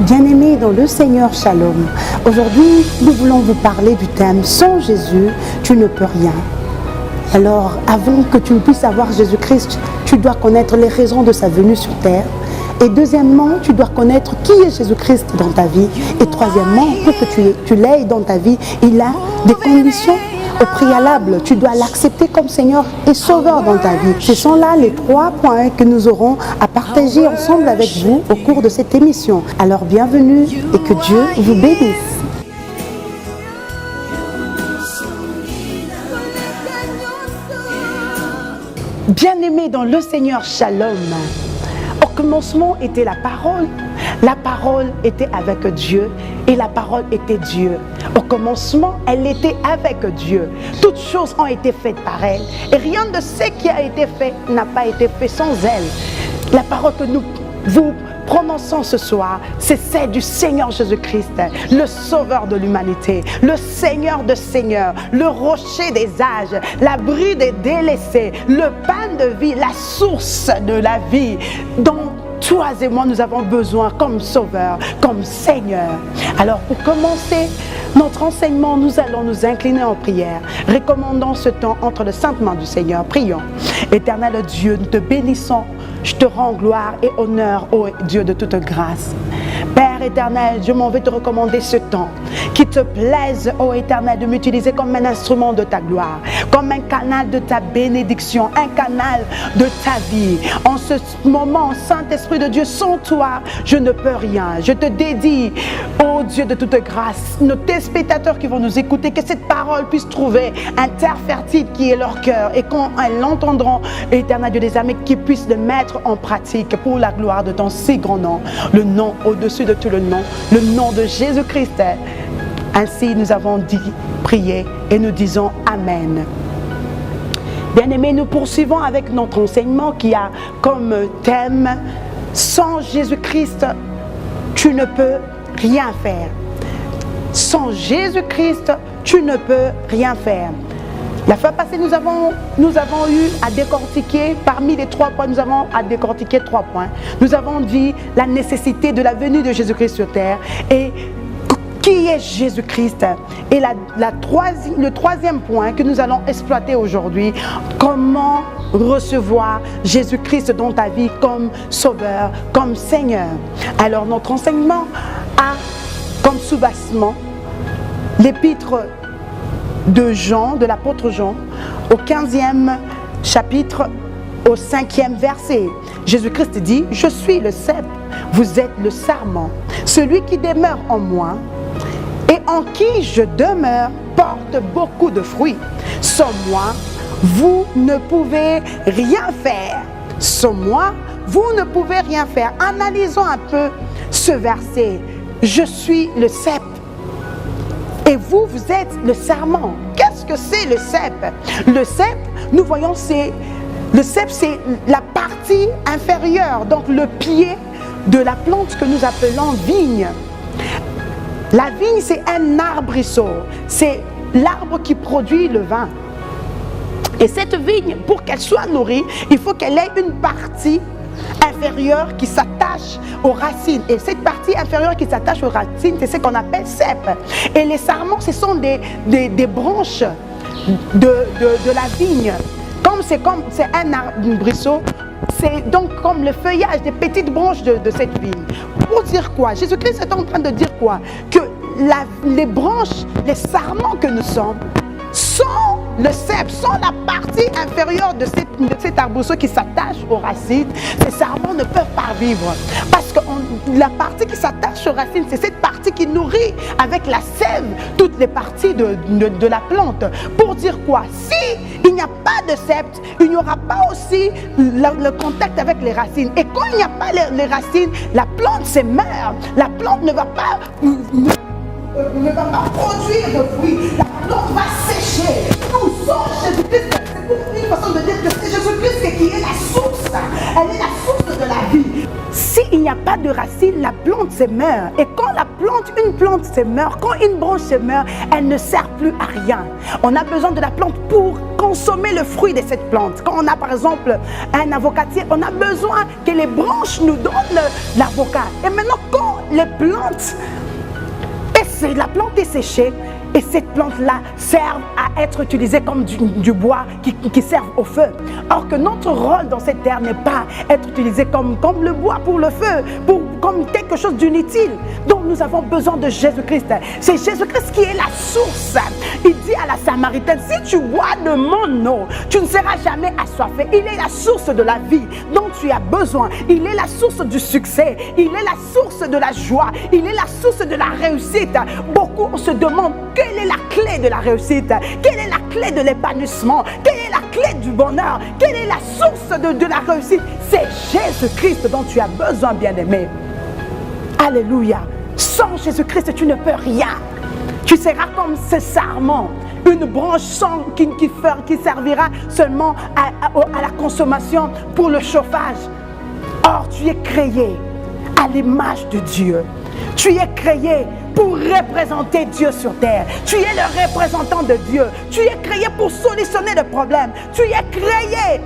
Bien-aimés dans le Seigneur, Shalom. Aujourd'hui, nous voulons vous parler du thème « Sans Jésus, tu ne peux rien ». Alors, avant que tu puisses avoir Jésus-Christ, tu dois connaître les raisons de sa venue sur terre. Et deuxièmement, tu dois connaître qui est Jésus-Christ dans ta vie. Et troisièmement, pour que tu l'aies dans ta vie, il a des conditions au préalable. Tu dois l'accepter comme Seigneur et Sauveur dans ta vie. Ce sont là les 3 points que nous aurons à partager ensemble avec vous au cours de cette émission. Alors bienvenue et que Dieu vous bénisse. Bien-aimés dans le Seigneur, Shalom. Au commencement était la parole était avec Dieu et la parole était Dieu. Au commencement, elle était avec Dieu. Toutes choses ont été faites par elle et rien de ce qui a été fait n'a pas été fait sans elle. La parole que nous vous prononçons ce soir, c'est celle du Seigneur Jésus-Christ, le Sauveur de l'humanité, le Seigneur de Seigneurs, le rocher des âges, l'abri des délaissés, le pain de vie, la source de la vie, dont toi et moi nous avons besoin comme Sauveur, comme Seigneur. Alors pour commencer notre enseignement, nous allons nous incliner en prière. Recommandons ce temps entre les saintes mains du Seigneur. Prions. Éternel Dieu, nous te bénissons. Je te rends gloire et honneur, ô Dieu de toute grâce. Père éternel, je m'en vais te recommander ce temps. Qu'il te plaise, ô éternel, de m'utiliser comme un instrument de ta gloire, comme un canal de ta bénédiction, un canal de ta vie. En ce moment, Saint-Esprit de Dieu, sans toi, je ne peux rien. Je te dédie, ô Dieu de toute grâce, nos téléspectateurs qui vont nous écouter, que cette parole puisse trouver un terre fertile qui est leur cœur. Et quand elles l'entendront, éternel Dieu des armées, qu'ils puissent le mettre en pratique pour la gloire de ton si grand nom, le nom au-dessus de tout le nom de Jésus-Christ. Ainsi nous avons dit, prié et nous disons Amen. Bien-aimés, nous poursuivons avec notre enseignement qui a comme thème « Sans Jésus-Christ, tu ne peux rien faire ». Sans Jésus-Christ, tu ne peux rien faire. La fois passée, nous avons eu à décortiquer, parmi les 3 points, nous avons à décortiquer 3 points. Nous avons dit la nécessité de la venue de Jésus-Christ sur terre et qui est Jésus-Christ. Et le troisième point que nous allons exploiter aujourd'hui, comment recevoir Jésus-Christ dans ta vie comme Sauveur, comme Seigneur. Alors notre enseignement a comme soubassement l'épître de Jean, de l'apôtre Jean, au 15e chapitre, au 5e verset. Jésus-Christ dit, « Je suis le cep, vous êtes le sarment. Celui qui demeure en moi et en qui je demeure porte beaucoup de fruits. Sans moi, vous ne pouvez rien faire. Sans moi, vous ne pouvez rien faire. » Analysons un peu ce verset. « Je suis le cep. Et vous, vous êtes le sarment. » Qu'est-ce que c'est le cep? Le cep, nous voyons, le cep, c'est la partie inférieure, donc le pied de la plante que nous appelons vigne. La vigne, c'est un arbrisseau. C'est l'arbre qui produit le vin. Et cette vigne, pour qu'elle soit nourrie, il faut qu'elle ait une partie inférieure qui s'attache aux racines. Et cette partie inférieure qui s'attache aux racines, c'est ce qu'on appelle cep. Et les sarments, ce sont des branches de la vigne. Comme c'est un arbrisseau, c'est donc comme le feuillage des petites branches de cette vigne. Pour dire quoi? Jésus-Christ est en train de dire quoi? Que les branches, les sarments que nous sommes, sans le cep, sans la partie inférieure de cet arbrisseau qui s'attache aux racines, ces sarments ne peuvent pas vivre. Parce que la partie qui s'attache aux racines, c'est cette partie qui nourrit avec la sève toutes les parties de la plante. Pour dire quoi? Si il n'y a pas de cep, il n'y aura pas aussi le contact avec les racines. Et quand il n'y a pas les racines, la plante se meurt. La plante ne va pas produire de fruits. La plante va sécher. Nous sommes Jésus-Christ. C'est une façon de dire que c'est Jésus-Christ qui est la source. Elle est la source de la vie. S'il n'y a pas de racines, la plante se meurt. Et quand une plante se meurt, quand une branche se meurt, elle ne sert plus à rien. On a besoin de la plante pour consommer le fruit de cette plante. Quand on a par exemple un avocatier, on a besoin que les branches nous donnent l'avocat. Et maintenant, quand les plantes. Et la plante est séchée. Et cette plante-là sert à être utilisée comme du bois qui sert au feu. Or que notre rôle dans cette terre n'est pas être utilisé comme le bois pour le feu, comme quelque chose d'inutile. Donc nous avons besoin de Jésus-Christ. C'est Jésus-Christ qui est la source. Il dit à la Samaritaine, si tu bois de mon eau, tu ne seras jamais assoiffé. Il est la source de la vie dont tu as besoin. Il est la source du succès. Il est la source de la joie. Il est la source de la réussite. Beaucoup se demandent quelle est la clé de la réussite, quelle est la clé de l'épanouissement, quelle est la clé du bonheur, quelle est la source de la réussite. C'est Jésus-Christ dont tu as besoin, bien-aimé. Alléluia. Sans Jésus-Christ, tu ne peux rien. Tu seras comme ce sarment, une branche qui servira seulement à la consommation pour le chauffage. Or, tu es créé à l'image de Dieu. Tu es créé pour représenter Dieu sur terre. Tu es le représentant de Dieu. Tu es créé pour solutionner le problème. Tu es créé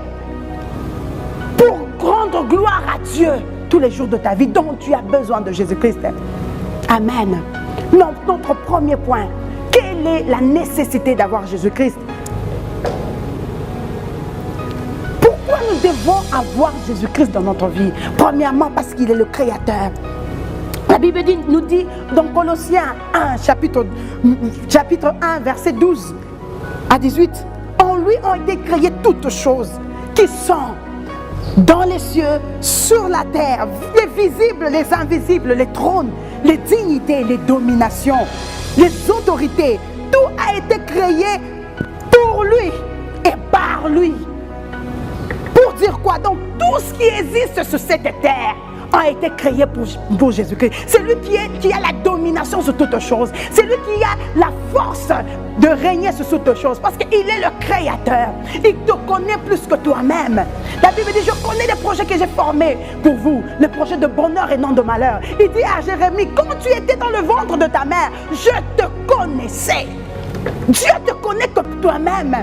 pour rendre gloire à Dieu tous les jours de ta vie. Donc tu as besoin de Jésus-Christ. Amen. Notre premier point, quelle est la nécessité d'avoir Jésus-Christ? Pourquoi nous devons avoir Jésus-Christ dans notre vie? Premièrement, parce qu'il est le Créateur. La Bible nous dit dans Colossiens 1, chapitre 1, verset 12 à 18, en lui ont été créées toutes choses qui sont dans les cieux, sur la terre, les visibles, les invisibles, les trônes, les dignités, les dominations, les autorités. Tout a été créé pour lui et par lui. Pour dire quoi? Donc tout ce qui existe sur cette terre a été créé pour Jésus-Christ. C'est lui qui a la domination sur toutes choses. C'est lui qui a la force de régner sur toutes choses. Parce qu'il est le Créateur. Il te connaît plus que toi-même. La Bible dit, je connais les projets que j'ai formés pour vous. Les projets de bonheur et non de malheur. Il dit à Jérémie, quand tu étais dans le ventre de ta mère, je te connaissais. Dieu te connaît que toi-même.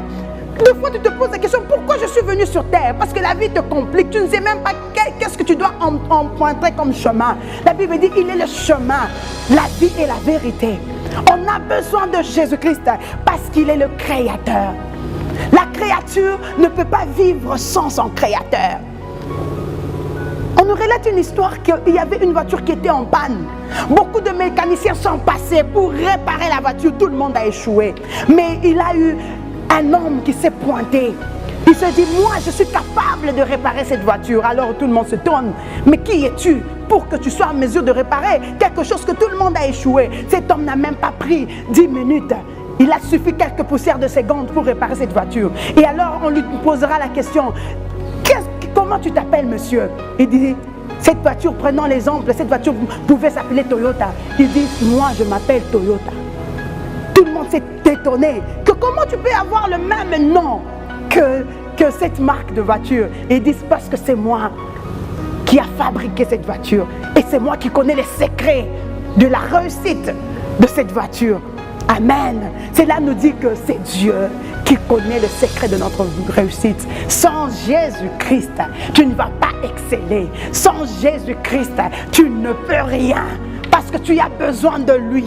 Des fois, tu te poses la question, pourquoi je suis venu sur terre? Parce que la vie te complique. Tu ne sais même pas qu'est-ce que tu dois emprunter comme chemin. La Bible dit, il est le chemin, la vie et la vérité. On a besoin de Jésus-Christ parce qu'il est le Créateur. La créature ne peut pas vivre sans son Créateur. On nous relate une histoire qu'il y avait une voiture qui était en panne. Beaucoup de mécaniciens sont passés pour réparer la voiture. Tout le monde a échoué. Mais il a eu un homme qui s'est pointé. Il se dit, moi je suis capable de réparer cette voiture. Alors tout le monde se tourne. Mais qui es-tu pour que tu sois en mesure de réparer quelque chose que tout le monde a échoué? Cet homme n'a même pas pris 10 minutes. Il a suffi quelques poussières de secondes pour réparer cette voiture. Et alors on lui posera la question, comment tu t'appelles, monsieur? Il dit, cette voiture, prenons l'exemple, cette voiture pouvait s'appeler Toyota. Il dit, moi je m'appelle Toyota. Tout le monde s'est étonné que comment tu peux avoir le même nom que cette marque de voiture. Et ils disent, parce que c'est moi qui a fabriqué cette voiture. Et c'est moi qui connais les secrets de la réussite de cette voiture. Amen. Cela nous dit que c'est Dieu qui connaît le secret de notre réussite. Sans Jésus-Christ, tu ne vas pas exceller. Sans Jésus-Christ, tu ne peux rien. Parce que tu as besoin de lui.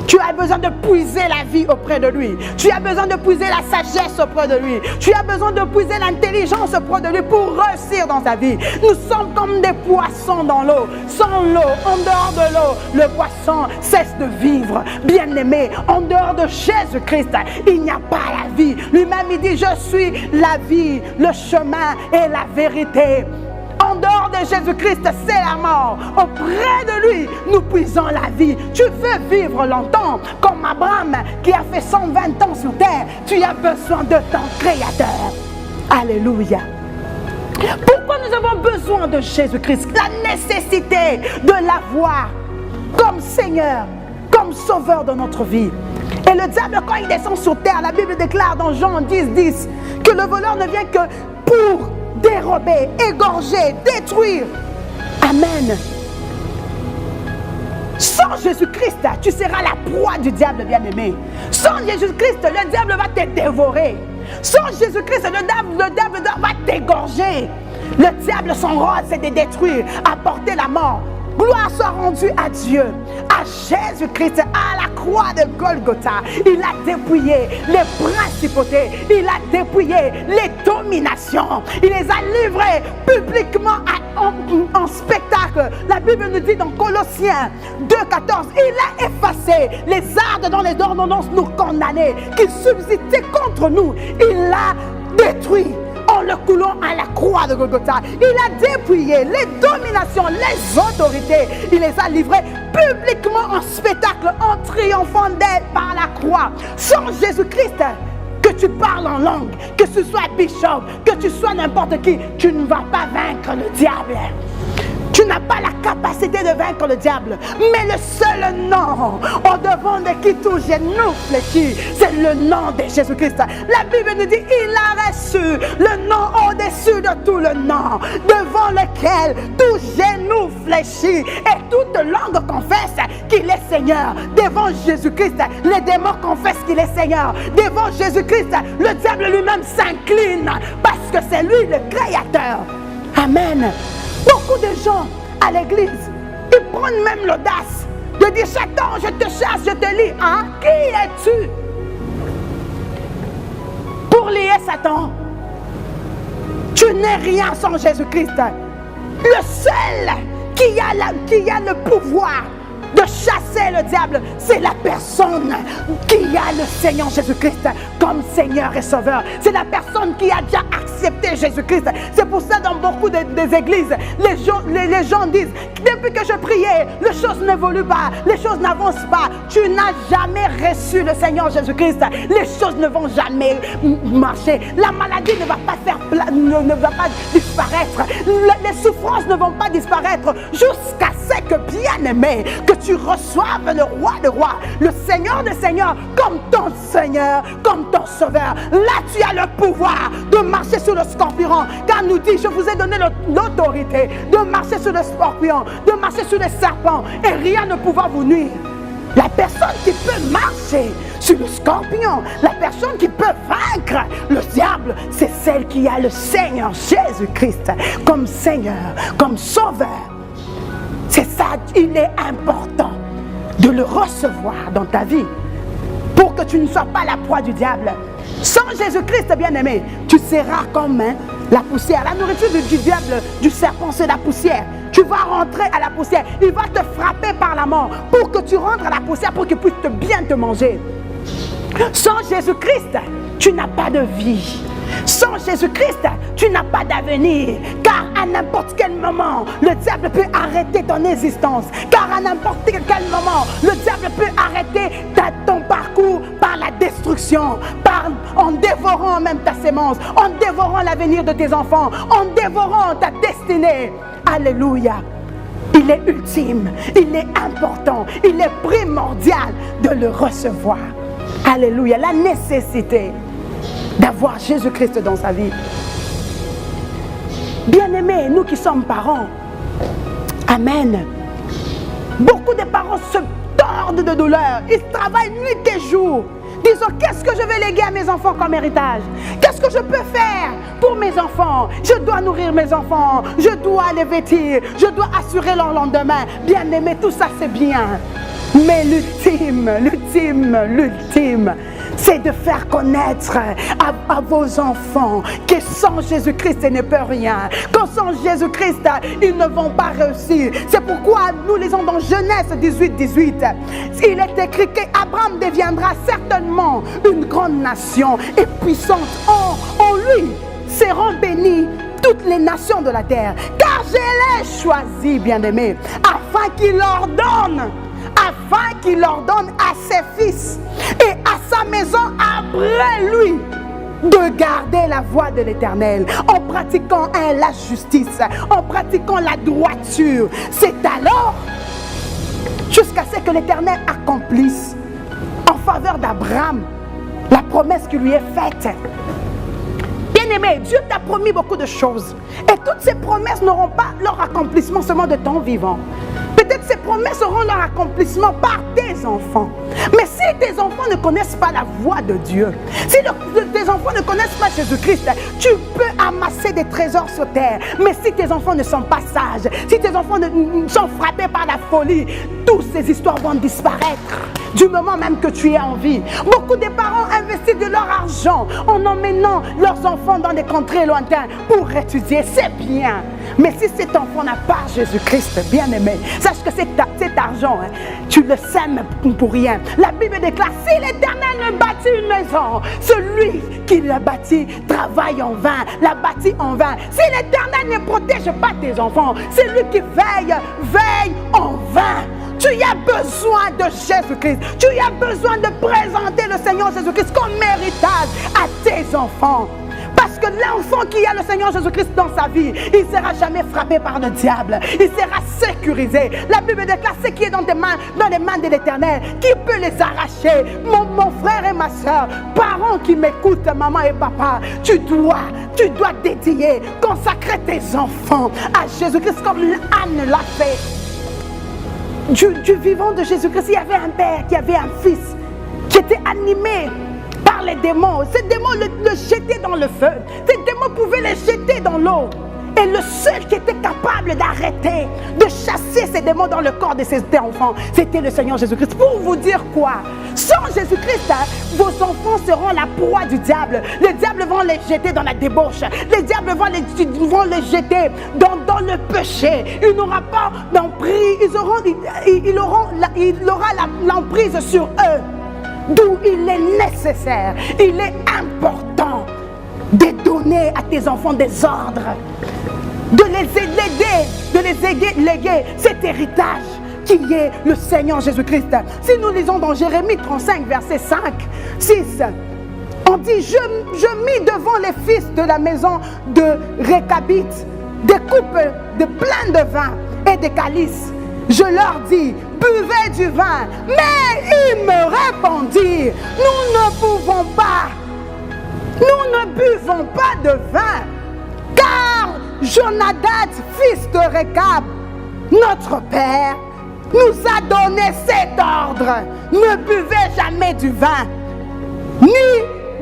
Tu as besoin de puiser la vie auprès de lui. Tu as besoin de puiser la sagesse auprès de lui. Tu as besoin de puiser l'intelligence auprès de lui pour réussir dans sa vie. Nous sommes comme des poissons dans l'eau. Sans l'eau, en dehors de l'eau, le poisson cesse de vivre. Bien-aimé, en dehors de Jésus-Christ, il n'y a pas la vie. Lui-même, il dit, je suis la vie, le chemin et la vérité. En dehors de Jésus-Christ, c'est la mort. Auprès de lui, nous puisons la vie. Tu veux vivre longtemps, comme Abraham qui a fait 120 ans sur terre. Tu as besoin de ton Créateur. Alléluia. Pourquoi nous avons besoin de Jésus-Christ? La nécessité de l'avoir comme Seigneur, comme Sauveur de notre vie. Et le diable, quand il descend sur terre, la Bible déclare dans Jean 10:10 que le voleur ne vient que pour dérober, égorger, détruire. Amen. Sans Jésus-Christ, tu seras la proie du diable, bien-aimé. Sans Jésus-Christ, le diable va te dévorer. Sans Jésus-Christ, le diable va t'égorger. Le diable, son rôle, c'est de détruire, apporter la mort. Gloire soit rendue à Dieu, à Jésus-Christ, à la croix de Golgotha. Il a dépouillé les principautés, il a dépouillé les dominations, il les a livrées publiquement en spectacle. La Bible nous dit dans Colossiens 2,14, il a effacé les arts dont les ordonnances nous condamnaient, qui subsistaient contre nous. Il l'a détruit en le coulant à la croix de Golgotha. Il a dépouillé les dominations, les autorités. Il les a livrées publiquement en spectacle, en triomphant d'elles par la croix. Sans Jésus-Christ, que tu parles en langue, que tu sois bishop, que tu sois n'importe qui, tu ne vas pas vaincre le diable. Tu n'as pas la capacité de vaincre le diable. Mais le seul nom au devant de qui tout genou fléchit, c'est le nom de Jésus-Christ. La Bible nous dit, il a reçu le nom au-dessus de tout le nom, devant lequel tout genou fléchit et toute langue confesse qu'il est Seigneur. Devant Jésus-Christ, les démons confessent qu'il est Seigneur. Devant Jésus-Christ, le diable lui-même s'incline parce que c'est lui le Créateur. Amen. Beaucoup de gens à l'église, ils prennent même l'audace de dire, Satan, je te chasse, je te lie. Hein? Qui es-tu pour lier Satan? Tu n'es rien sans Jésus-Christ. Le seul qui a le pouvoir de chasser le diable, c'est la personne qui a le Seigneur Jésus-Christ comme Seigneur et Sauveur. C'est la personne qui a déjà accepté Jésus-Christ. C'est pour ça dans beaucoup des églises, les gens disent, depuis que je priais, les choses n'évoluent pas, les choses n'avancent pas. Tu n'as jamais reçu le Seigneur Jésus-Christ. Les choses ne vont jamais marcher. La maladie ne va pas disparaître. Les souffrances ne vont pas disparaître jusqu'à ce que, bien-aimé, que tu reçoives le roi de rois, le Seigneur des seigneurs, comme ton Seigneur, comme ton Sauveur. Là, tu as le pouvoir de marcher sur le scorpion. Car nous dit, je vous ai donné l'autorité de marcher sur le scorpion, de marcher sur les serpents, et rien ne pourra vous nuire. La personne qui peut marcher sur le scorpion, la personne qui peut vaincre le diable, c'est celle qui a le Seigneur Jésus-Christ comme Seigneur, comme Sauveur. C'est ça, il est important de le recevoir dans ta vie pour que tu ne sois pas la proie du diable. Sans Jésus-Christ, bien-aimé, tu seras comme la poussière. La nourriture du diable, du serpent, c'est la poussière. Tu vas rentrer à la poussière. Il va te frapper par la mort pour que tu rentres à la poussière, pour qu'il puisse bien te manger. Sans Jésus-Christ, tu n'as pas de vie. Sans Jésus-Christ, tu n'as pas d'avenir. Car à n'importe quel moment, le diable peut arrêter ton existence. Car à n'importe quel moment, le diable peut arrêter ton parcours par la destruction, en dévorant même ta sémence, en dévorant l'avenir de tes enfants, en dévorant ta destinée. Alléluia. Il est ultime, il est important, il est primordial de le recevoir. Alléluia. La nécessité d'avoir Jésus-Christ dans sa vie. Bien-aimés, nous qui sommes parents, amen. Beaucoup de parents se tordent de douleur. Ils travaillent nuit et jour, disant, qu'est-ce que je vais léguer à mes enfants comme héritage? Qu'est-ce que je peux faire pour mes enfants? Je dois nourrir mes enfants, je dois les vêtir, je dois assurer leur lendemain. Bien-aimés, tout ça c'est bien. Mais l'ultime, c'est de faire connaître à vos enfants que sans Jésus-Christ, ils ne peuvent rien. Que sans Jésus-Christ, ils ne vont pas réussir. C'est pourquoi nous lisons dans Genèse 18. Il est écrit qu'Abraham deviendra certainement une grande nation et puissante. En lui seront bénies toutes les nations de la terre. Car je l'ai choisi, bien-aimé, afin qu'il ordonne à ses fils et à sa maison après lui de garder la voie de l'Éternel en pratiquant la justice, en pratiquant la droiture. C'est alors, jusqu'à ce que l'Éternel accomplisse en faveur d'Abraham la promesse qui lui est faite. Bien-aimé, Dieu t'a promis beaucoup de choses et toutes ces promesses n'auront pas leur accomplissement seulement de ton vivant. Peut-être ces promesses auront leur accomplissement par tes enfants. Mais si si tes enfants ne connaissent pas la voix de Dieu, si tes enfants ne connaissent pas Jésus-Christ, tu peux amasser des trésors sur terre. Mais si tes enfants ne sont pas sages, si tes enfants sont frappés par la folie, toutes ces histoires vont disparaître du moment même que tu es en vie. Beaucoup de parents investissent de leur argent en emmenant leurs enfants dans des contrées lointaines pour étudier. C'est bien. Mais si cet enfant n'a pas Jésus-Christ, bien-aimé, sache que cet argent, tu le sèmes pour rien. La Bible déclare, si l'Éternel ne bâtit une maison, celui qui l'a bâtie travaille en vain, l'a bâti en vain. Si l'Éternel ne protège pas tes enfants, c'est lui qui veille en vain. Tu as besoin de Jésus-Christ. Tu as besoin de présenter le Seigneur Jésus-Christ comme héritage à tes enfants. Parce que l'enfant qui a le Seigneur Jésus-Christ dans sa vie, il ne sera jamais frappé par le diable. Il sera sécurisé. La Bible déclare ce qui est dans les mains de l'Éternel. Qui peut les arracher? Mon frère et ma soeur, parents qui m'écoutent, maman et papa, tu dois dédier, consacrer tes enfants à Jésus-Christ comme Anne l'a fait. Du vivant de Jésus-Christ, il y avait un père qui avait un fils qui était animé par les démons. Ces démons le jetaient dans le feu. Ces démons pouvaient les jeter dans l'eau. Et le seul qui était capable d'arrêter, de chasser ces démons dans le corps de ces enfants, c'était le Seigneur Jésus-Christ. Pour vous dire quoi? Sans Jésus-Christ, vos enfants seront la proie du diable. Les diables vont les jeter dans la débauche. Les diables vont les jeter dans le péché. Il n'aura pas d'emprise. Il aura l'emprise sur eux. D'où il est nécessaire, il est important de donner à tes enfants des ordres, de les léguer cet héritage qui est le Seigneur Jésus-Christ. Si nous lisons dans Jérémie 35, verset 5, 6, on dit, je mis devant les fils de la maison de Réchabite des coupes de plein de vin et des calices. Je leur dis, buvez du vin. Mais ils me répondirent, nous ne pouvons pas. Nous ne buvons pas de vin. Car Jonadab, fils de Récab, notre père, nous a donné cet ordre. Ne buvez jamais du vin. Ni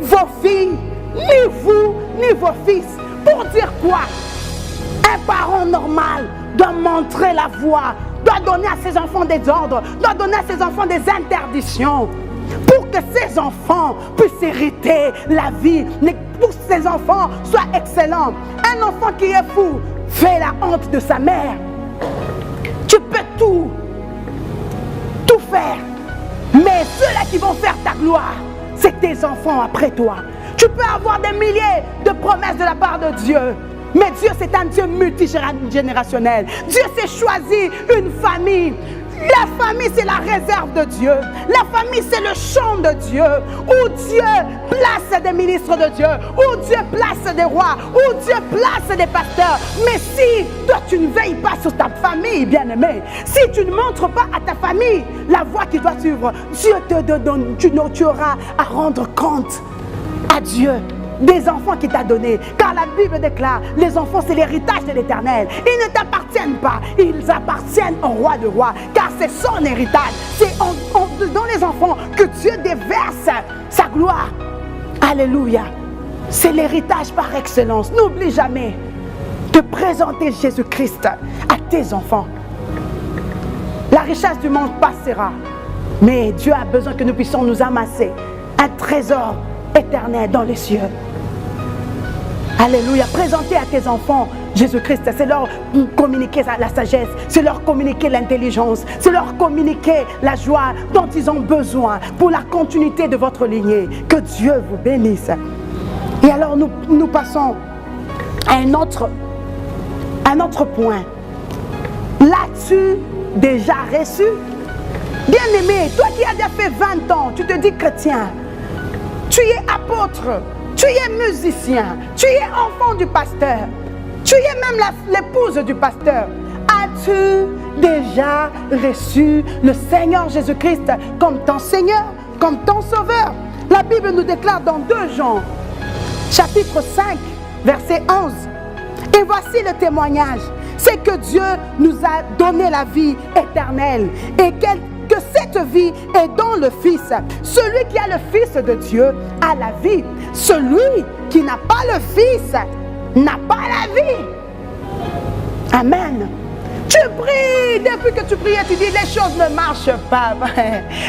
vos filles, ni vous, ni vos fils. Pour dire quoi? Un parent normal doit montrer la voie, doit donner à ses enfants des ordres, doit donner à ses enfants des interdictions pour que ses enfants puissent hériter la vie, pour que ses enfants soient excellents. Un enfant qui est fou fait la honte de sa mère. Tu peux tout faire, mais ceux-là qui vont faire ta gloire, c'est tes enfants après toi. Tu peux avoir des milliers de promesses de la part de Dieu, mais Dieu, c'est un Dieu multigénérationnel. Dieu s'est choisi une famille. La famille, c'est la réserve de Dieu. La famille, c'est le champ de Dieu, où Dieu place des ministres de Dieu, où Dieu place des rois, où Dieu place des pasteurs. Mais si toi, tu ne veilles pas sur ta famille, bien-aimé, si tu ne montres pas à ta famille la voie qui doit suivre, Dieu te donne, tu auras à rendre compte à Dieu des enfants qu'il t'a donnés. Car la Bible déclare, les enfants c'est l'héritage de l'Éternel. Ils ne t'appartiennent pas, ils appartiennent au roi de rois, car c'est son héritage. C'est dans les enfants que Dieu déverse sa gloire. Alléluia. C'est l'héritage par excellence. N'oublie jamais de présenter Jésus-Christ à tes enfants. La richesse du monde passera, mais Dieu a besoin que nous puissions nous amasser un trésor éternel dans les cieux. Alléluia. Présenter à tes enfants Jésus-Christ, c'est leur communiquer la sagesse, c'est leur communiquer l'intelligence, c'est leur communiquer la joie dont ils ont besoin pour la continuité de votre lignée. Que Dieu vous bénisse. Et alors nous passons à un autre point. L'as-tu déjà reçu? Bien-aimé, toi qui as déjà fait 20 ans, tu te dis chrétien, tu es apôtre, tu es musicien, tu es enfant du pasteur, tu es même l'épouse du pasteur. As-tu déjà reçu le Seigneur Jésus-Christ comme ton Seigneur, comme ton Sauveur? La Bible nous déclare dans 2 Jean, chapitre 5, verset 11. Et voici le témoignage, c'est que Dieu nous a donné la vie éternelle et que cette vie est dans le Fils. Celui qui a le Fils de Dieu a la vie. Celui qui n'a pas le Fils n'a pas la vie. Amen. Tu pries, depuis que tu priais, tu dis les choses ne marchent pas.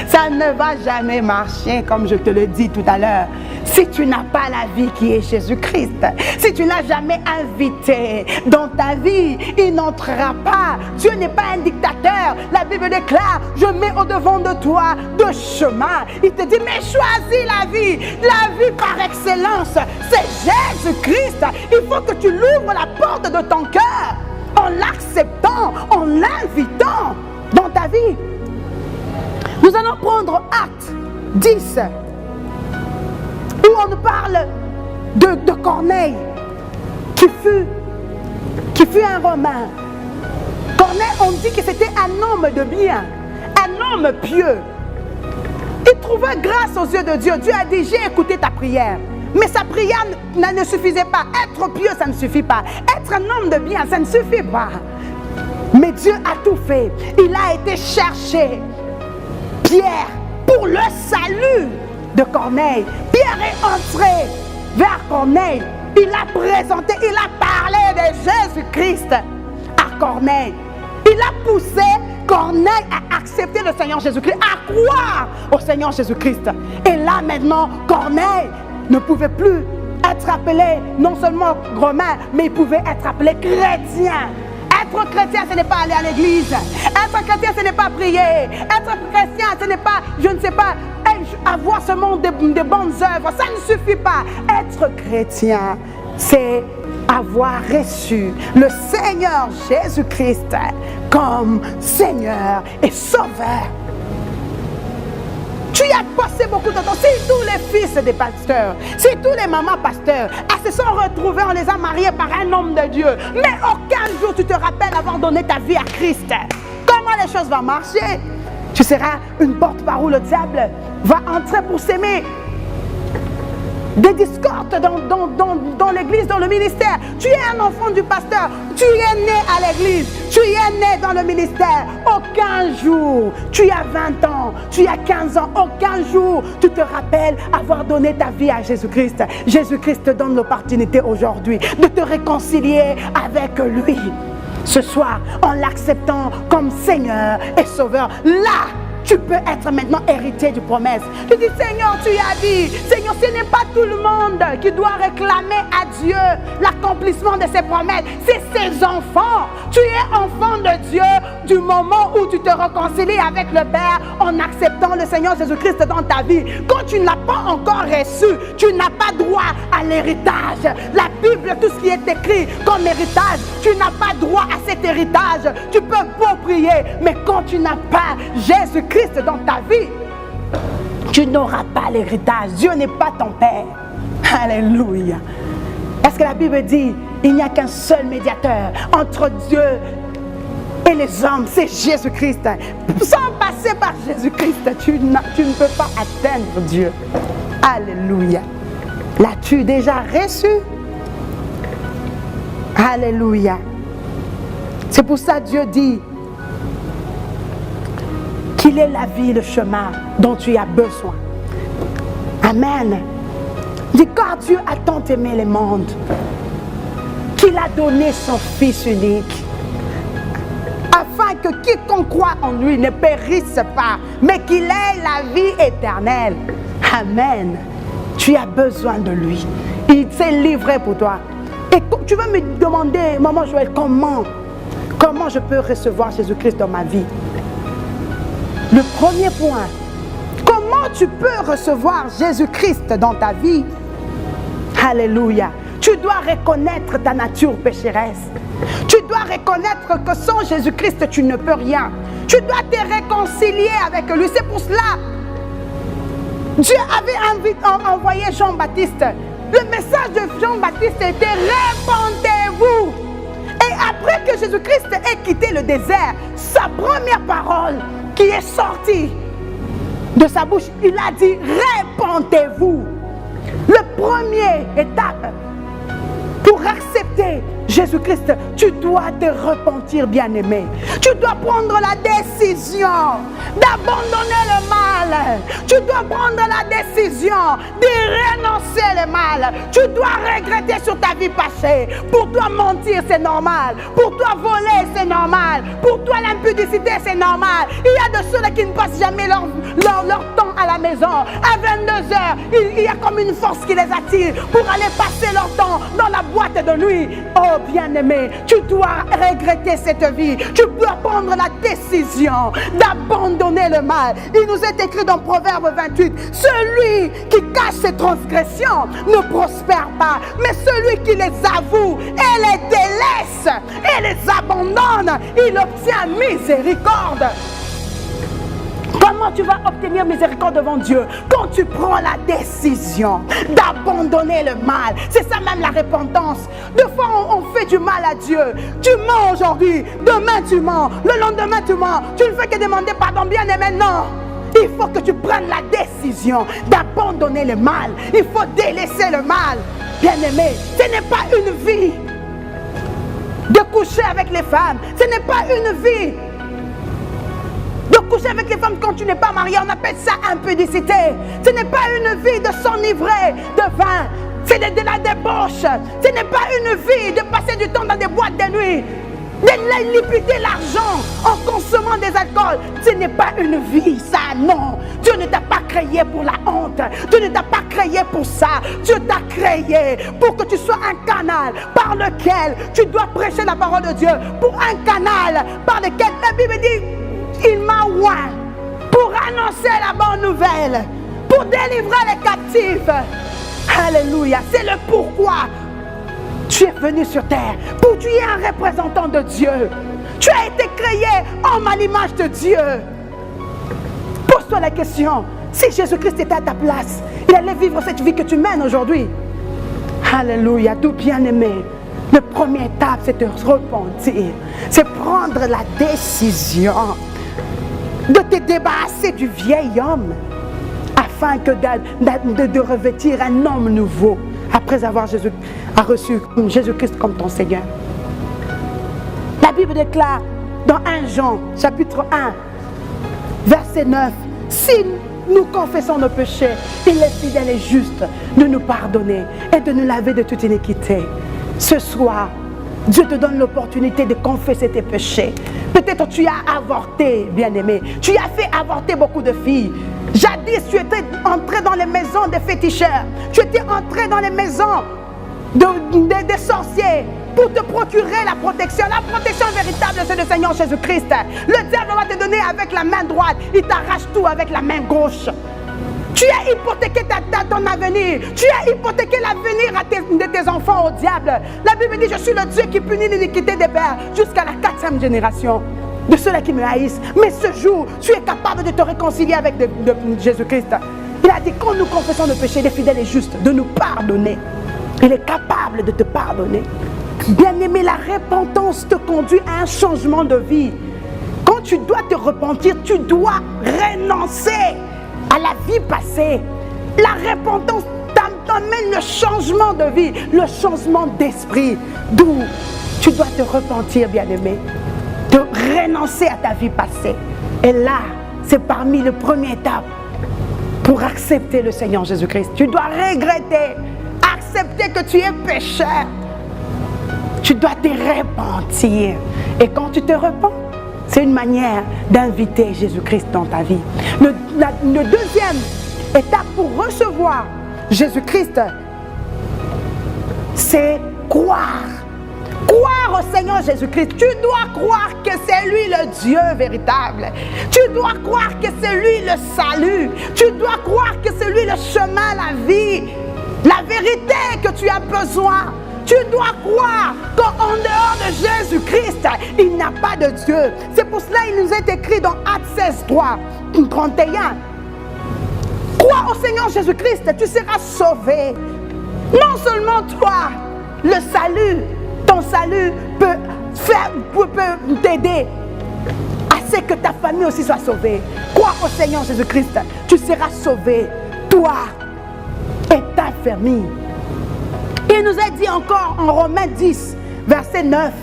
Ça ne va jamais marcher, comme je te le dis tout à l'heure. Si tu n'as pas la vie qui est Jésus-Christ, si tu ne l'as jamais invité dans ta vie, il n'entrera pas. Dieu n'est pas un dictateur. La Bible déclare, je mets au-devant de toi deux chemins. Il te dit, mais choisis la vie par excellence. C'est Jésus-Christ. Il faut que tu l'ouvres la porte de ton cœur en l'acceptant, en l'invitant dans ta vie. Nous allons prendre Actes 10, où on nous parle de Corneille, qui fut un Romain. Corneille, on dit que c'était un homme de bien, un homme pieux. Il trouvait grâce aux yeux de Dieu. Dieu a dit, j'ai écouté ta prière. Mais sa prière ne suffisait pas. Être pieux, ça ne suffit pas. Être un homme de bien, ça ne suffit pas. Mais Dieu a tout fait. Il a été chercher Pierre pour le salut de Corneille. Pierre est entré vers Corneille. Il a présenté, il a parlé de Jésus-Christ à Corneille. Il a poussé Corneille à accepter le Seigneur Jésus-Christ, à croire au Seigneur Jésus-Christ. Et là maintenant, Corneille ne pouvait plus être appelé non seulement romain, mais il pouvait être appelé chrétien. Être chrétien, ce n'est pas aller à l'église. Être chrétien, ce n'est pas prier. Être chrétien, ce n'est pas, je ne sais pas, avoir seulement des bonnes œuvres. Ça ne suffit pas. Être chrétien, c'est avoir reçu le Seigneur Jésus-Christ comme Seigneur et Sauveur. Tu y as passé beaucoup de temps. Si tous les fils des pasteurs, si tous les mamans pasteurs se sont retrouvés, on les a mariés par un homme de Dieu, mais aucun jour tu te rappelles avoir donné ta vie à Christ, comment les choses vont marcher? Tu seras une porte par où le diable va entrer pour s'aimer. Des discordes dans l'église, dans le ministère. Tu es un enfant du pasteur. Tu es né à l'église. Tu es né dans le ministère. Aucun jour, tu as 20 ans, tu as 15 ans, aucun jour, tu te rappelles avoir donné ta vie à Jésus-Christ. Jésus-Christ te donne l'opportunité aujourd'hui de te réconcilier avec lui. Ce soir, en l'acceptant comme Seigneur et Sauveur, là, tu peux être maintenant héritier du promesse. Tu dis, Seigneur, tu as dit, Seigneur, ce n'est pas tout le monde qui doit réclamer à Dieu l'accomplissement de ses promesses. C'est ses enfants. Tu es enfant de Dieu du moment où tu te réconcilies avec le Père en acceptant le Seigneur Jésus-Christ dans ta vie. Quand tu ne l'as pas encore reçu, tu n'as pas droit à l'héritage. La Bible, tout ce qui est écrit comme héritage, tu n'as pas droit à cet héritage. Tu peux beau prier, mais quand tu n'as pas Jésus-Christ dans ta vie, tu n'auras pas l'héritage. Dieu n'est pas ton Père. Alléluia. Parce que la Bible dit, il n'y a qu'un seul médiateur entre Dieu et les hommes, c'est Jésus-Christ. Sans passer par Jésus-Christ, tu ne peux pas atteindre Dieu. Alléluia. L'as-tu déjà reçu? Alléluia. C'est pour ça que Dieu dit qu'il est la vie, le chemin dont tu as besoin. Amen. Dis, car Dieu a tant aimé le monde qu'il a donné son Fils unique, afin que quiconque croit en lui ne périsse pas, mais qu'il ait la vie éternelle. Amen. Tu as besoin de lui. Il s'est livré pour toi. Et tu vas me demander, Maman Joël, comment je peux recevoir Jésus-Christ dans ma vie? Le premier point, comment tu peux recevoir Jésus-Christ dans ta vie? Alléluia. Tu dois reconnaître ta nature pécheresse. Tu dois reconnaître que sans Jésus-Christ, tu ne peux rien. Tu dois te réconcilier avec lui. C'est pour cela Dieu avait envoyé Jean-Baptiste. Le message de Jean-Baptiste était « Répandez-vous ». Et après que Jésus-Christ ait quitté le désert, sa première parole qui est sortie de sa bouche, il a dit « Répandez-vous ». Le premier étape pour accepter accepter Jésus-Christ, tu dois te repentir, bien-aimé. Tu dois prendre la décision d'abandonner le mal. Tu dois prendre la décision de renoncer le mal. Tu dois regretter sur ta vie passée. Pour toi, mentir, c'est normal. Pour toi, voler, c'est normal. Pour toi, l'impudicité, c'est normal. Il y a de ceux qui ne passent jamais leur temps à la maison. À 22 heures, il y a comme une force qui les attire pour aller passer leur temps dans la boîte de nuit. Oh, bien-aimé, tu dois regretter cette vie. Tu dois prendre la décision d'abandonner le mal. Il nous est écrit dans Proverbe 28, celui qui cache ses transgressions ne prospère pas, mais celui qui les avoue et les délaisse et les abandonne, il obtient miséricorde. Comment tu vas obtenir miséricorde devant Dieu? Quand tu prends la décision d'abandonner le mal. C'est ça même la repentance. Des fois on fait du mal à Dieu. Tu mens aujourd'hui, demain tu mens, le lendemain tu mens. Tu ne fais que demander pardon, bien-aimé. Non, il faut que tu prennes la décision d'abandonner le mal. Il faut délaisser le mal. Bien-aimé, ce n'est pas une vie de coucher avec les femmes. Ce n'est pas une vie de coucher avec les femmes quand tu n'es pas marié. On appelle ça impudicité. Ce n'est pas une vie de s'enivrer de vin. C'est de la débauche. Ce n'est pas une vie de passer du temps dans des boîtes de nuit, de liquider l'argent en consommant des alcools. Ce n'est pas une vie, ça, non. Dieu ne t'a pas créé pour la honte. Dieu ne t'a pas créé pour ça. Dieu t'a créé pour que tu sois un canal par lequel tu dois prêcher la parole de Dieu. Pour un canal par lequel la Bible dit, il m'a oint pour annoncer la bonne nouvelle, pour délivrer les captifs. Alléluia. C'est le pourquoi tu es venu sur terre. Pour tu es un représentant de Dieu. Tu as été créé en à l'image de Dieu. Pose-toi la question. Si Jésus-Christ était à ta place, il allait vivre cette vie que tu mènes aujourd'hui. Alléluia. Tout bien-aimé. La première étape, c'est de se repentir. C'est prendre la décision de te débarrasser du vieil homme afin que de revêtir un homme nouveau après avoir reçu Jésus-Christ comme ton Seigneur. La Bible déclare dans 1 Jean chapitre 1 verset 9, si nous confessons nos péchés, il est fidèle et juste de nous pardonner et de nous laver de toute iniquité. Ce soir, Dieu te donne l'opportunité de confesser tes péchés. Peut-être tu as avorté, bien-aimé. Tu as fait avorter beaucoup de filles. Jadis, tu étais entré dans les maisons des féticheurs. Tu étais entré dans les maisons des sorciers pour te procurer la protection. La protection véritable, c'est le Seigneur Jésus-Christ. Le diable va te donner avec la main droite. Il t'arrache tout avec la main gauche. Tu as hypothéqué ton avenir. Tu as hypothéqué l'avenir de tes enfants au diable. La Bible dit, je suis le Dieu qui punit l'iniquité des pères jusqu'à la 4e génération de ceux-là qui me haïssent. Mais ce jour, tu es capable de te réconcilier avec Jésus-Christ. Il a dit, quand nous confessons nos péchés, il est fidèle et juste de nous pardonner. Il est capable de te pardonner. Bien-aimé, la repentance te conduit à un changement de vie. Quand tu dois te repentir, tu dois renoncer à la vie passée. La repentance t'amène le changement de vie, le changement d'esprit. D'où tu dois te repentir, bien-aimé, de renoncer à ta vie passée. Et là, c'est parmi les premières étapes pour accepter le Seigneur Jésus-Christ. Tu dois regretter, accepter que tu es pécheur. Tu dois te repentir. Et quand tu te repens, c'est une manière d'inviter Jésus-Christ dans ta vie. La deuxième étape pour recevoir Jésus-Christ, c'est croire. Croire au Seigneur Jésus-Christ. Tu dois croire que c'est lui le Dieu véritable. Tu dois croire que c'est lui le salut. Tu dois croire que c'est lui le chemin, la vie, la vérité que tu as besoin. Tu dois croire qu'en dehors de Jésus-Christ, il n'y a pas de Dieu. C'est pour cela qu'il nous est écrit dans Actes 16, 31. Crois au Seigneur Jésus-Christ, tu seras sauvé. Non seulement toi, le salut, ton salut peut t'aider à ce que ta famille aussi soit sauvée. Crois au Seigneur Jésus-Christ, tu seras sauvé, toi et ta famille. Il nous est dit encore en Romains 10, verset 9,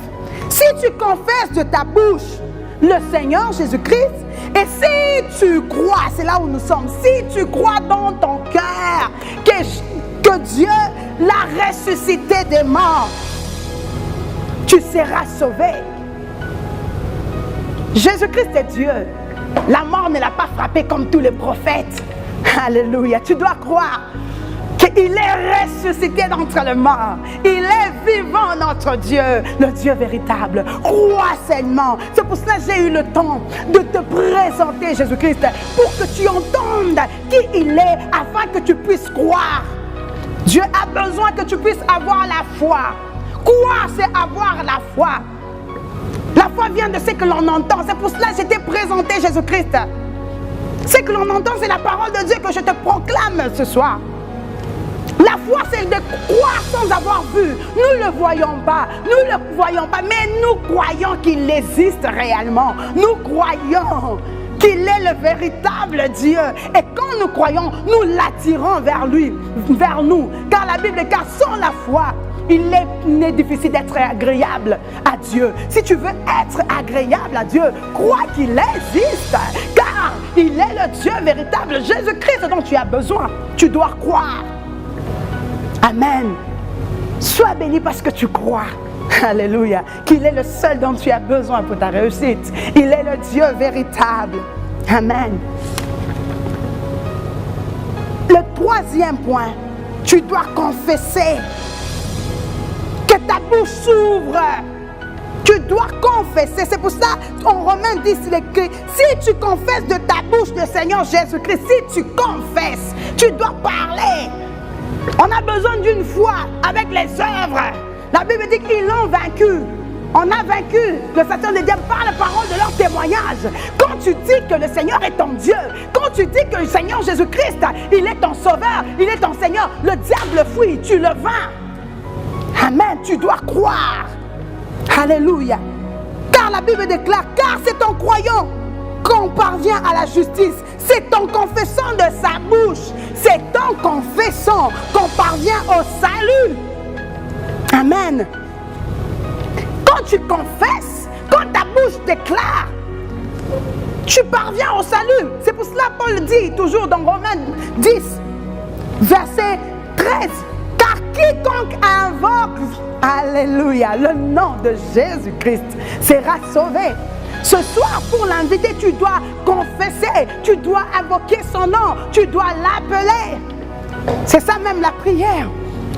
si tu confesses de ta bouche le Seigneur Jésus-Christ, et si tu crois, c'est là où nous sommes, si tu crois dans ton cœur que Dieu l'a ressuscité des morts, tu seras sauvé. Jésus-Christ est Dieu. La mort ne l'a pas frappé comme tous les prophètes. Alléluia. Tu dois croire qu'il est ressuscité d'entre les morts. Il est vivant, notre Dieu, le Dieu véritable. Crois seulement. C'est pour cela que j'ai eu le temps de te présenter Jésus-Christ, pour que tu entendes qui il est, afin que tu puisses croire. Dieu a besoin que tu puisses avoir la foi. Croire, c'est avoir la foi. La foi vient de ce que l'on entend. C'est pour cela que je t'ai présenté Jésus-Christ. Ce que l'on entend, c'est la parole de Dieu que je te proclame ce soir. La foi, c'est de croire sans avoir vu. Nous ne le voyons pas, mais nous croyons qu'il existe réellement. Nous croyons qu'il est le véritable Dieu. Et quand nous croyons, nous l'attirons vers lui, vers nous. Car la Bible dit, car sans la foi, il est difficile d'être agréable à Dieu. Si tu veux être agréable à Dieu, crois qu'il existe. Car il est le Dieu véritable, Jésus-Christ dont tu as besoin. Tu dois croire. Amen. Sois béni parce que tu crois. Alléluia. Qu'il est le seul dont tu as besoin pour ta réussite. Il est le Dieu véritable. Amen. Le troisième point, tu dois confesser. Que ta bouche s'ouvre. Tu dois confesser. C'est pour ça, en Romains 10, il est écrit, si tu confesses de ta bouche le Seigneur Jésus-Christ, si tu confesses, tu dois parler. On a besoin d'une foi avec les œuvres. La Bible dit qu'ils l'ont vaincu. On a vaincu le Satan des diables par la parole de leur témoignage. Quand tu dis que le Seigneur est ton Dieu, quand tu dis que le Seigneur Jésus-Christ, il est ton sauveur, il est ton Seigneur, le diable fuit, tu le vaincus. Amen, tu dois croire. Alléluia. Car la Bible déclare, car c'est en croyant qu'on parvient à la justice. C'est en confessant de sa bouche, c'est en confessant qu'on parvient au salut. Amen. Quand tu confesses, quand ta bouche déclare, tu parviens au salut. C'est pour cela que Paul dit toujours dans Romains 10, verset 13, car quiconque invoque, alléluia, le nom de Jésus-Christ sera sauvé. Ce soir, pour l'inviter, tu dois confesser, tu dois invoquer son nom, tu dois l'appeler. C'est ça même la prière.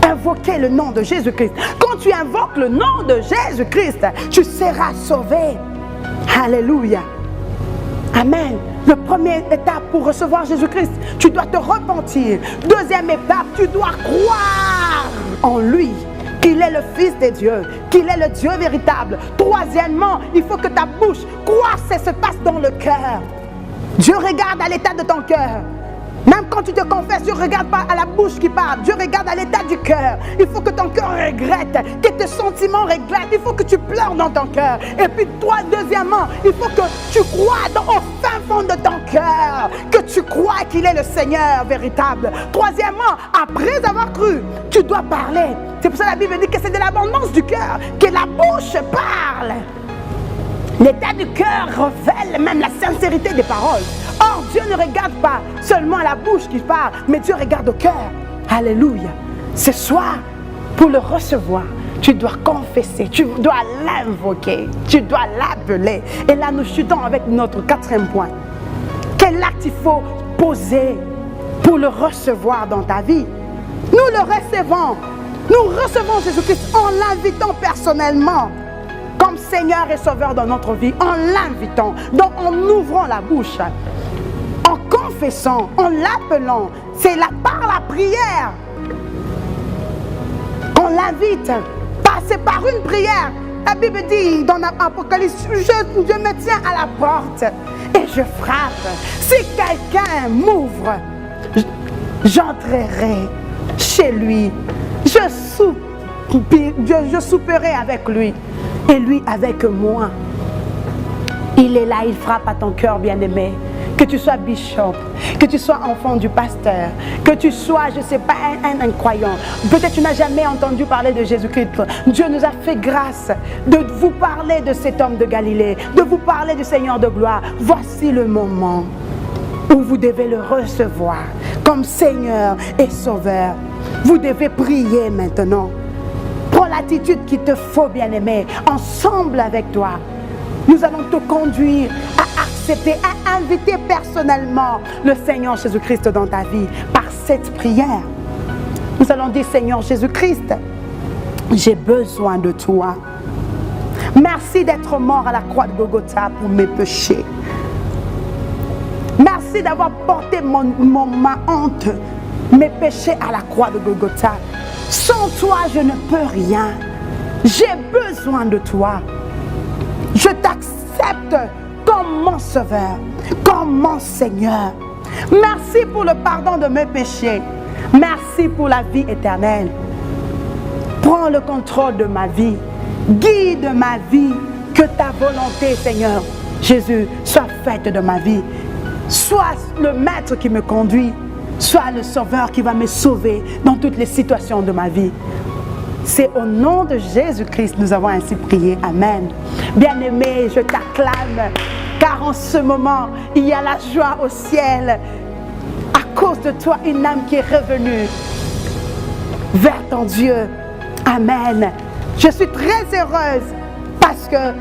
Invoquer le nom de Jésus-Christ. Quand tu invoques le nom de Jésus-Christ, tu seras sauvé. Alléluia. Amen. Le premier étape pour recevoir Jésus-Christ, tu dois te repentir. Deuxième étape, tu dois croire en lui. Qu'il est le Fils de Dieu, qu'il est le Dieu véritable. Troisièmement, il faut que ta bouche croire, ça se passe dans le cœur. Dieu regarde à l'état de ton cœur. Même quand tu te confesses, Dieu ne regarde pas à la bouche qui parle. Dieu regarde à l'état du cœur. Il faut que ton cœur regrette, que tes sentiments regrettent. Il faut que tu pleures dans ton cœur. Et puis deuxièmement, il faut que tu crois au fin fond de ton cœur, que tu crois qu'il est le Seigneur véritable. Troisièmement, après avoir cru, tu dois parler. C'est pour ça que la Bible dit que c'est de l'abondance du cœur que la bouche parle. L'état du cœur révèle même la sincérité des paroles. Or, Dieu ne regarde pas seulement la bouche qui parle, mais Dieu regarde au cœur. Alléluia. Ce soir, pour le recevoir, tu dois confesser, tu dois l'invoquer, tu dois l'appeler. Et là, nous chutons avec notre quatrième point. Quel acte il faut poser pour le recevoir dans ta vie? Nous le recevons. Nous recevons Jésus-Christ en l'invitant personnellement comme Seigneur et Sauveur dans notre vie, en l'invitant, donc en ouvrant la bouche, en confessant, en l'appelant. C'est par la prière qu'on l'invite. C'est par une prière. La Bible dit dans l'Apocalypse, je me tiens à la porte et je frappe. Si quelqu'un m'ouvre, j'entrerai chez lui. Je souperai avec lui et lui avec moi. Il est là, il frappe à ton cœur, bien-aimé. Que tu sois bishop, que tu sois enfant du pasteur, que tu sois, je ne sais pas, un incroyant. Peut-être tu n'as jamais entendu parler de Jésus-Christ. Dieu nous a fait grâce de vous parler de cet homme de Galilée, de vous parler du Seigneur de gloire. Voici le moment où vous devez le recevoir comme Seigneur et Sauveur. Vous devez prier maintenant. Prends l'attitude qu'il te faut, bien-aimé, ensemble avec toi. Nous allons te conduire à accepter, à inviter personnellement le Seigneur Jésus-Christ dans ta vie par cette prière. Nous allons dire: Seigneur Jésus-Christ, j'ai besoin de toi. Merci d'être mort à la croix de Golgotha pour mes péchés. Merci d'avoir porté ma honte, mes péchés à la croix de Golgotha. Sans toi, je ne peux rien. J'ai besoin de toi. Je t'accepte comme mon Sauveur, comme mon Seigneur. Merci pour le pardon de mes péchés. Merci pour la vie éternelle. Prends le contrôle de ma vie. Guide ma vie. Que ta volonté, Seigneur Jésus, soit faite de ma vie. Sois le maître qui me conduit. Sois le Sauveur qui va me sauver dans toutes les situations de ma vie. C'est au nom de Jésus-Christ que nous avons ainsi prié. Amen. Bien-aimé, je t'acclame, car en ce moment, il y a la joie au ciel. À cause de toi, une âme qui est revenue vers ton Dieu. Amen. Je suis très heureuse parce que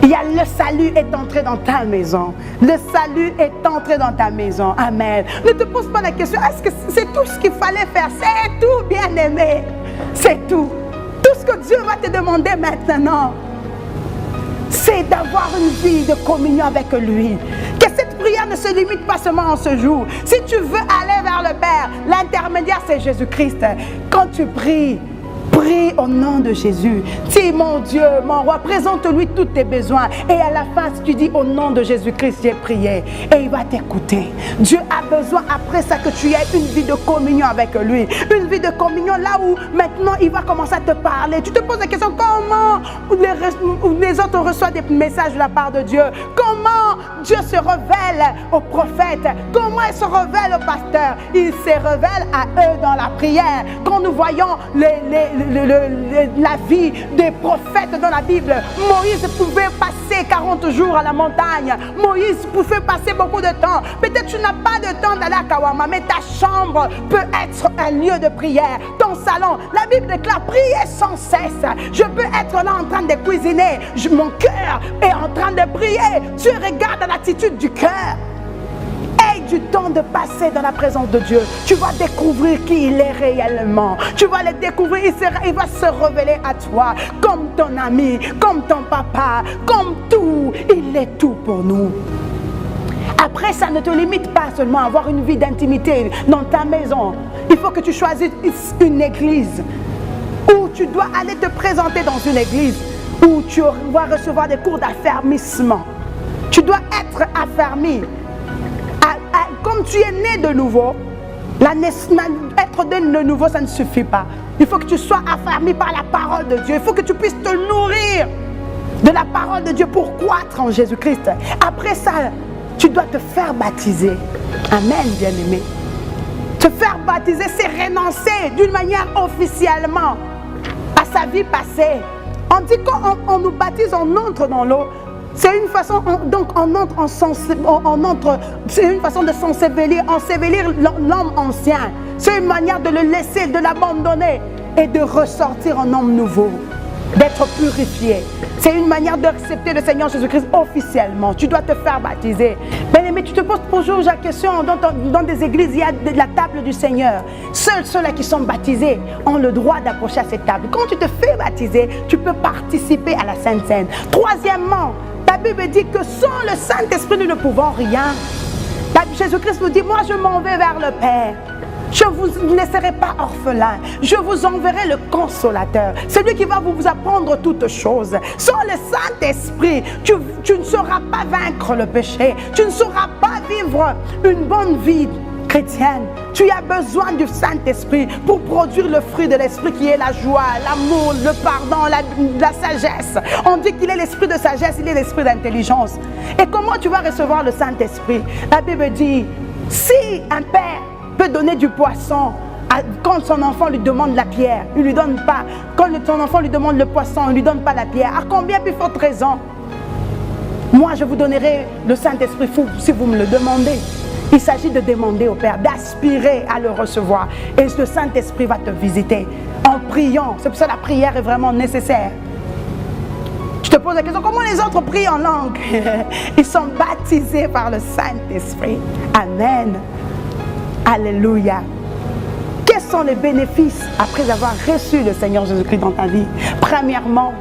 le salut est entré dans ta maison. Le salut est entré dans ta maison. Amen. Ne te pose pas la question: est-ce que c'est tout ce qu'il fallait faire? C'est tout, bien-aimé. C'est tout. Tout ce que Dieu va te demander maintenant, c'est d'avoir une vie de communion avec lui. Que cette prière ne se limite pas seulement en ce jour. Si tu veux aller vers le Père, l'intermédiaire, c'est Jésus-Christ. Quand tu prie, prie au nom de Jésus. Dis: mon Dieu, mon roi, présente-lui tous tes besoins. Et à la fin, tu dis: au nom de Jésus-Christ, j'ai prié. Et il va t'écouter. Dieu a besoin après ça que tu aies une vie de communion avec lui. Une vie de communion là où maintenant il va commencer à te parler. Tu te poses la question: comment les autres reçoivent des messages de la part de Dieu? Comment Dieu se révèle aux prophètes? Comment il se révèle aux pasteurs? Il se révèle à eux dans la prière. Quand nous voyons la vie des prophètes dans la Bible, Moïse pouvait passer 40 jours à la montagne. Moïse pouvait passer beaucoup de temps. Peut-être tu n'as pas de temps d'aller à Kawama, mais ta chambre peut être un lieu de prière. Ton salon, la Bible déclare: prier sans cesse. Je peux être là en train de cuisiner. Mon cœur est en train de prier. Tu regardes l'attitude du cœur. Aie du temps de passer dans la présence de Dieu. Tu vas découvrir qui il est réellement. Tu vas le découvrir. Il va se révéler à toi comme ton ami, comme ton papa, comme tout. Il est tout pour nous. Après, ça ne te limite pas seulement à avoir une vie d'intimité dans ta maison. Il faut que tu choisisses une église où tu dois aller te présenter dans une église où tu vas recevoir des cours d'affermissement. Tu dois être affermi. Comme tu es né de nouveau, être né de nouveau, ça ne suffit pas. Il faut que tu sois affermi par la parole de Dieu. Il faut que tu puisses te nourrir de la parole de Dieu pour croître en Jésus-Christ. Après ça, tu dois te faire baptiser. Amen, bien-aimé. Te faire baptiser, c'est renoncer d'une manière officiellement à sa vie passée. On dit qu'on nous baptise, on entre dans l'eau. C'est une façon, c'est une façon de ensevelir l'homme ancien. C'est une manière de le laisser, de l'abandonner et de ressortir en homme nouveau, d'être purifié. C'est une manière d'accepter le Seigneur Jésus-Christ officiellement. Tu dois te faire baptiser. Mais tu te poses toujours la question, dans des églises, il y a la table du Seigneur. Seuls ceux-là qui sont baptisés ont le droit d'approcher à cette table. Quand tu te fais baptiser, tu peux participer à la Sainte Seine. Troisièmement, la Bible dit que sans le Saint-Esprit, nous ne pouvons rien. Jésus-Christ nous dit: moi je m'en vais vers le Père. Je ne vous laisserai pas orphelin. Je vous enverrai le consolateur. Celui qui va vous apprendre toutes choses. Sans le Saint-Esprit, tu ne sauras pas vaincre le péché. Tu ne sauras pas vivre une bonne vie chrétienne, tu as besoin du Saint-Esprit pour produire le fruit de l'Esprit qui est la joie, l'amour, le pardon, la sagesse. On dit qu'il est l'esprit de sagesse, il est l'esprit d'intelligence. Et comment tu vas recevoir le Saint-Esprit? La Bible dit, si un père peut donner du poisson quand son enfant lui demande la pierre, il ne lui donne pas. Quand son enfant lui demande le poisson, il ne lui donne pas la pierre. À combien plus forte raison? Moi, je vous donnerai le Saint-Esprit si vous me le demandez. Il s'agit de demander au Père, d'aspirer à le recevoir. Et le Saint-Esprit va te visiter en priant. C'est pour ça que la prière est vraiment nécessaire. Je te pose la question, comment les autres prient en langue? Ils sont baptisés par le Saint-Esprit. Amen. Alléluia. Quels sont les bénéfices après avoir reçu le Seigneur Jésus-Christ dans ta vie? Premièrement,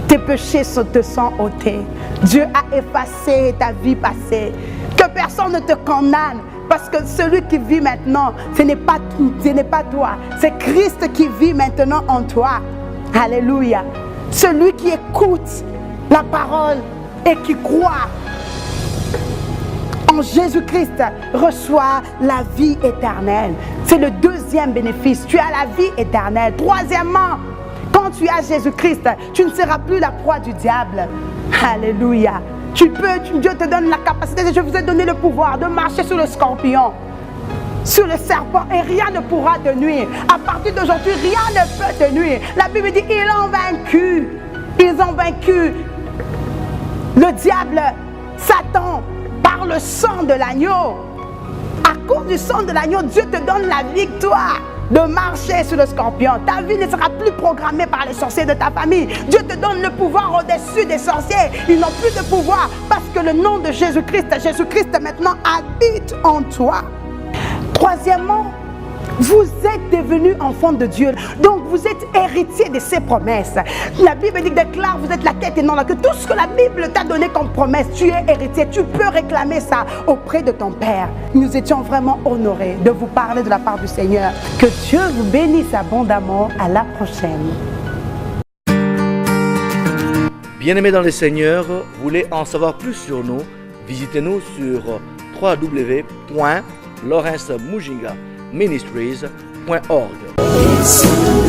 tes péchés te sont ôtés. Dieu a effacé ta vie passée. Que personne ne te condamne. Parce que celui qui vit maintenant, ce n'est pas toi. C'est Christ qui vit maintenant en toi. Alléluia. Celui qui écoute la parole et qui croit en Jésus-Christ reçoit la vie éternelle. C'est le deuxième bénéfice. Tu as la vie éternelle. Troisièmement, quand tu as Jésus-Christ, tu ne seras plus la proie du diable. Alléluia. Dieu te donne la capacité, je vous ai donné le pouvoir de marcher sur le scorpion, sur le serpent, et rien ne pourra te nuire. À partir d'aujourd'hui, rien ne peut te nuire. La Bible dit, ils ont vaincu. Ils ont vaincu le diable, Satan, par le sang de l'agneau. À cause du sang de l'agneau, Dieu te donne la victoire de marcher sur le scorpion. Ta vie ne sera plus programmée par les sorciers de ta famille. Dieu te donne le pouvoir au-dessus des sorciers. Ils n'ont plus de pouvoir parce que le nom de Jésus-Christ maintenant habite en toi. Troisièmement, vous êtes devenus enfants de Dieu. Donc vous êtes héritiers de ses promesses. La Bible dit, déclare, vous êtes la tête et non la queue. Tout ce que la Bible t'a donné comme promesse, tu es héritier. Tu peux réclamer ça auprès de ton Père. Nous étions vraiment honorés de vous parler de la part du Seigneur. Que Dieu vous bénisse abondamment. À la prochaine. Bien-aimés dans le Seigneur, vous voulez en savoir plus sur nous? Visitez-nous sur www.lawrencemugingaministries.org.